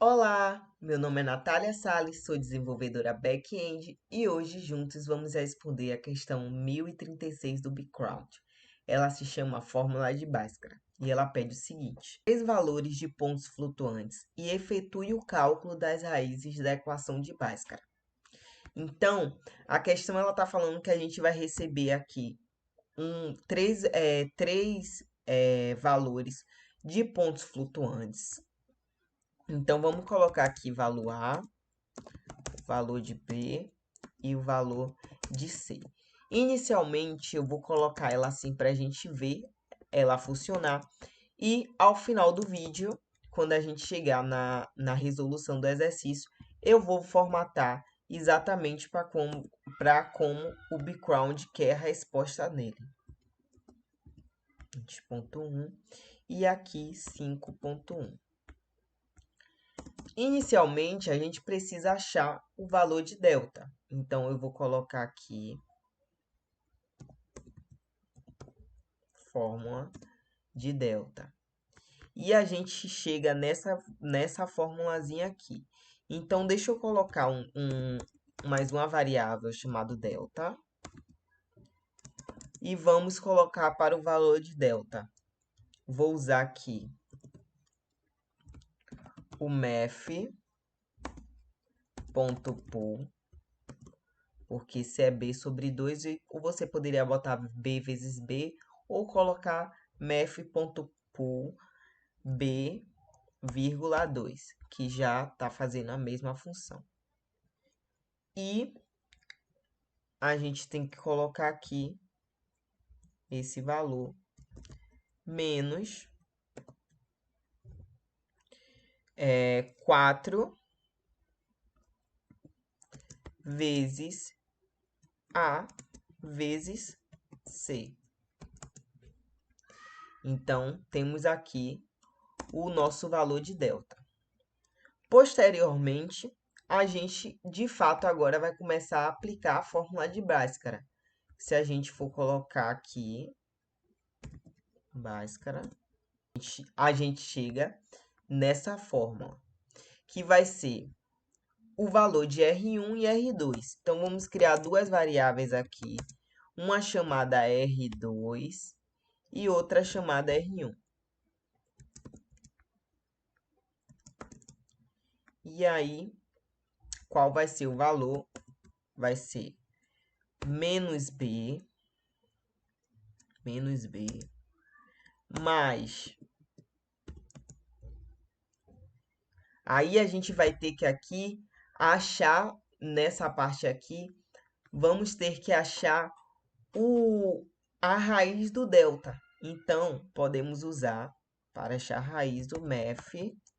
Olá, meu nome é Natália Salles, sou desenvolvedora back-end e hoje juntos vamos responder a questão 1036 do background. Ela se chama Fórmula de Bhaskara e ela pede o seguinte: três valores de pontos flutuantes e efetue o cálculo das raízes da equação de Bhaskara. Então, a questão ela está falando que a gente vai receber aqui três valores de pontos flutuantes. Então, vamos colocar aqui valor A, valor de B e o valor de C. Inicialmente, eu vou colocar ela assim para a gente ver ela funcionar. E ao final do vídeo, quando a gente chegar na resolução do exercício, eu vou formatar exatamente para como o background quer a resposta nele. 20.1 e aqui 5.1. Inicialmente, a gente precisa achar o valor de delta. Então, eu vou colocar aqui fórmula de delta. E a gente chega nessa formulazinha aqui. Então, deixa eu colocar mais uma variável chamada delta. E vamos colocar para o valor de delta. Vou usar aqui o math.pool, porque se é b sobre 2, ou você poderia botar b vezes b, ou colocar math.pool b, 2, que já está fazendo a mesma função. E a gente tem que colocar aqui esse valor menos 4 vezes A vezes C. Então, temos aqui o nosso valor de delta. Posteriormente, a gente, de fato, agora vai começar a aplicar a fórmula de Bhaskara. Se a gente for colocar aqui, Bhaskara, a gente chega nessa fórmula, que vai ser o valor de R1 e R2. Então, vamos criar duas variáveis aqui, uma chamada R2 e outra chamada R1. E aí, qual vai ser o valor? Vai ser menos B, mais... Aí, a gente vai ter que aqui achar, nessa parte aqui, vamos ter que achar a raiz do delta. Então, podemos usar para achar a raiz do math.sqrt,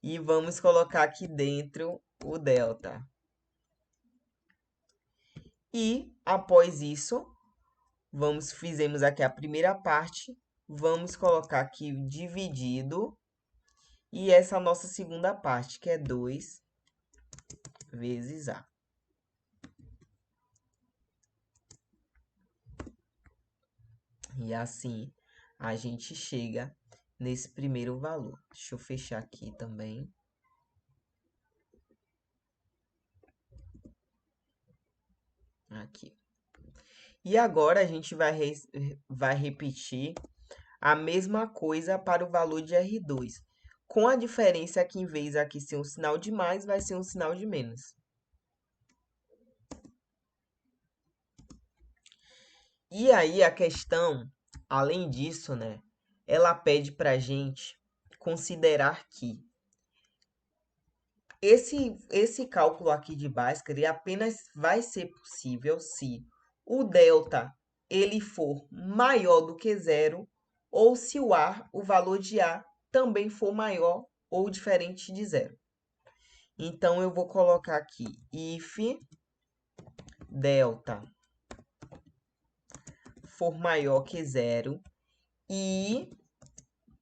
e vamos colocar aqui dentro o delta. E, após isso, fizemos aqui a primeira parte, vamos colocar aqui dividido, e essa nossa segunda parte, que é 2 vezes A. E assim, a gente chega nesse primeiro valor. Deixa eu fechar aqui também. Aqui. E agora, a gente vai repetir a mesma coisa para o valor de R2. Com a diferença que, em vez de aqui ser um sinal de mais, vai ser um sinal de menos. E aí, a questão, além disso, né, ela pede para a gente considerar que esse cálculo aqui de Bhaskara apenas vai ser possível se o delta ele for maior do que zero ou se o valor de A também for maior ou diferente de zero. Então, eu vou colocar aqui if delta for maior que zero e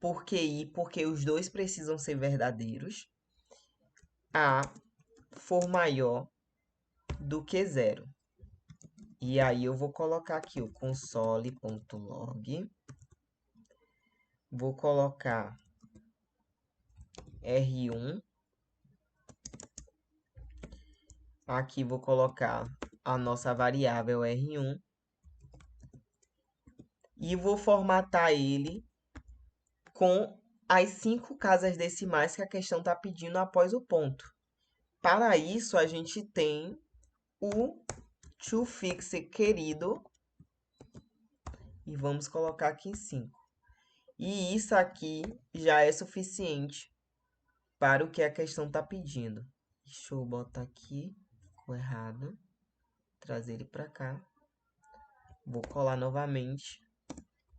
porque os dois precisam ser verdadeiros, A for maior do que zero. E aí eu vou colocar aqui o console.log. Vou colocar R1. Aqui vou colocar a nossa variável R1. E vou formatar ele com as 5 casas decimais que a questão está pedindo após o ponto. Para isso, a gente tem o toFix querido. E vamos colocar aqui em 5. E isso aqui já é suficiente para o que a questão está pedindo. Deixa eu botar aqui. Ficou errado. Trazer ele para cá. Vou colar novamente.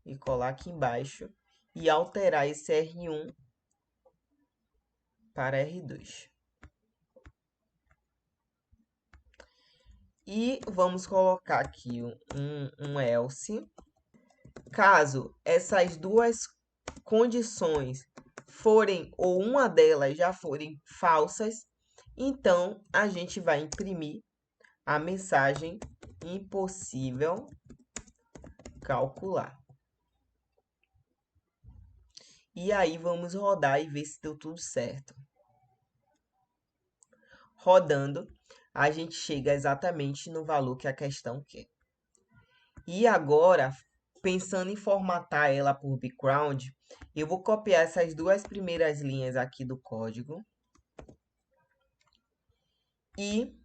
E colar aqui embaixo. E alterar esse R1 para R2. E vamos colocar aqui um else. Caso essas duas condições forem, ou uma delas já forem falsas, então a gente vai imprimir a mensagem impossível calcular. E aí vamos rodar e ver se deu tudo certo. Rodando, a gente chega exatamente no valor que a questão quer. E agora, pensando em formatar ela por background, eu vou copiar essas duas primeiras linhas aqui do código. E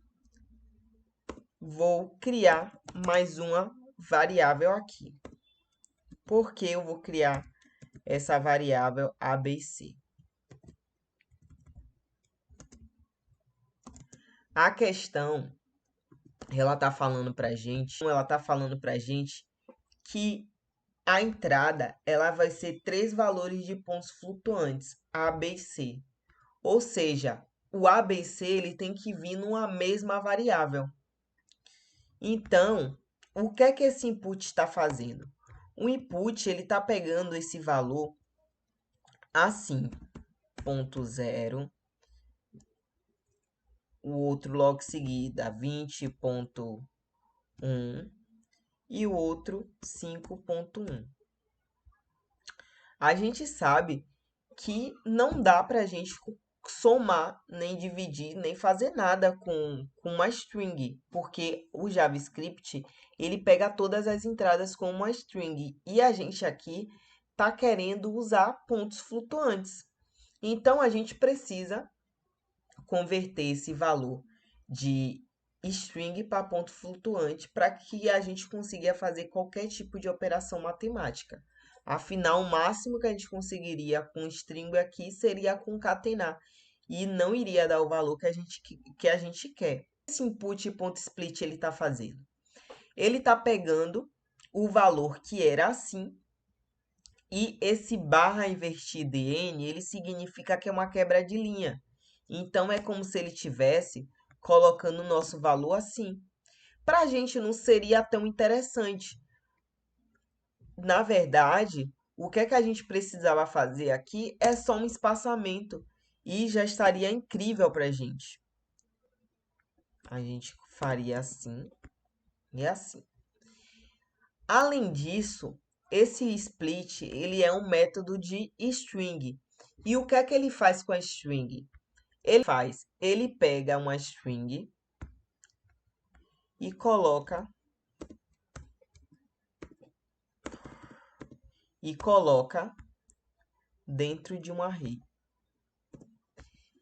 vou criar mais uma variável aqui. Por que eu vou criar essa variável ABC? A questão, ela está falando para a gente que a entrada ela vai ser 3 valores de pontos flutuantes, A, B e C. Ou seja, o ABC ele tem que vir numa mesma variável. Então, o que é que esse input está fazendo? O input ele está pegando esse valor assim, 0.0, o outro logo seguida 20.1 e o outro 5.1. A gente sabe que não dá para a gente somar, nem dividir, nem fazer nada com uma string, porque o JavaScript ele pega todas as entradas como uma string e a gente aqui está querendo usar pontos flutuantes. Então a gente precisa converter esse valor de string para ponto flutuante para que a gente consiga fazer qualquer tipo de operação matemática. Afinal, o máximo que a gente conseguiria com string aqui seria concatenar e não iria dar o valor que a gente quer. Esse input.split ele está fazendo? Ele está pegando o valor que era assim e esse barra invertido n ele significa que é uma quebra de linha. Então, é como se ele tivesse colocando o nosso valor assim. Para a gente não seria tão interessante. Na verdade, o que é que a gente precisava fazer aqui é só um espaçamento e já estaria incrível para a gente. A gente faria assim e assim. Além disso, esse split ele é um método de string. E o que é que ele faz com a string? Ele pega uma string e coloca dentro de um array.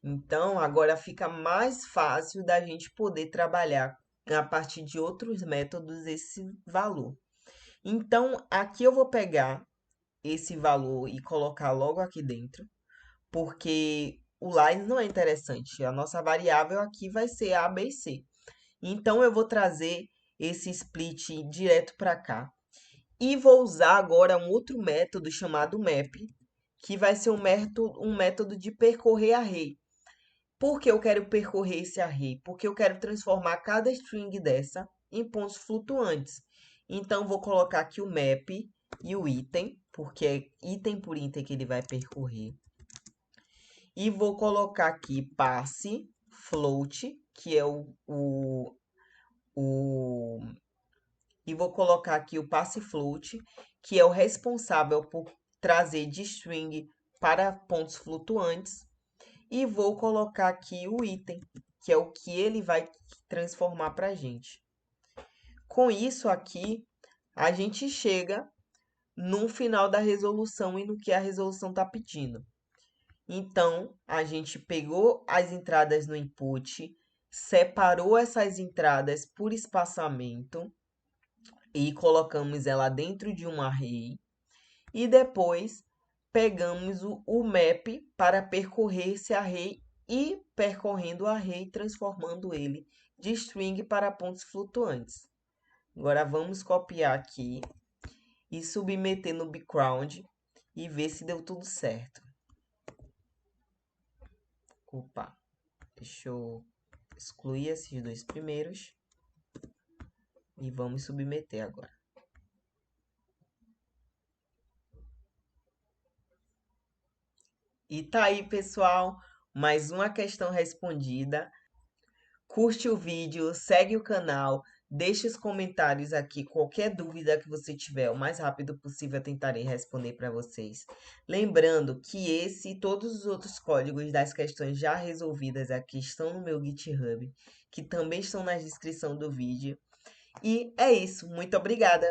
Então, agora fica mais fácil da gente poder trabalhar a partir de outros métodos esse valor. Então, aqui eu vou pegar esse valor e colocar logo aqui dentro, porque o line não é interessante. A nossa variável aqui vai ser A, B e C. Então, eu vou trazer esse split direto para cá. E vou usar agora um outro método chamado map, que vai ser um método de percorrer array. Por que eu quero percorrer esse array? Porque eu quero transformar cada string dessa em pontos flutuantes. Então, vou colocar aqui o map e o item, porque é item por item que ele vai percorrer. E vou colocar aqui passe float, que é o e vou colocar aqui o passFloat, que é o responsável por trazer de string para pontos flutuantes, e vou colocar aqui o item, que é o que ele vai transformar para a gente. Com isso aqui, a gente chega no final da resolução e no que a resolução está pedindo. Então, a gente pegou as entradas no input, separou essas entradas por espaçamento e colocamos ela dentro de um array. E depois pegamos o map para percorrer esse array e percorrendo o array, transformando ele de string para pontos flutuantes. Agora vamos copiar aqui e submeter no background e ver se deu tudo certo. Opa, deixa eu excluir esses dois primeiros e vamos submeter agora. E tá aí, pessoal, mais uma questão respondida. Curte o vídeo, segue o canal, deixe os comentários aqui, qualquer dúvida que você tiver, o mais rápido possível eu tentarei responder para vocês. Lembrando que esse e todos os outros códigos das questões já resolvidas aqui estão no meu GitHub, que também estão na descrição do vídeo. E é isso, muito obrigada!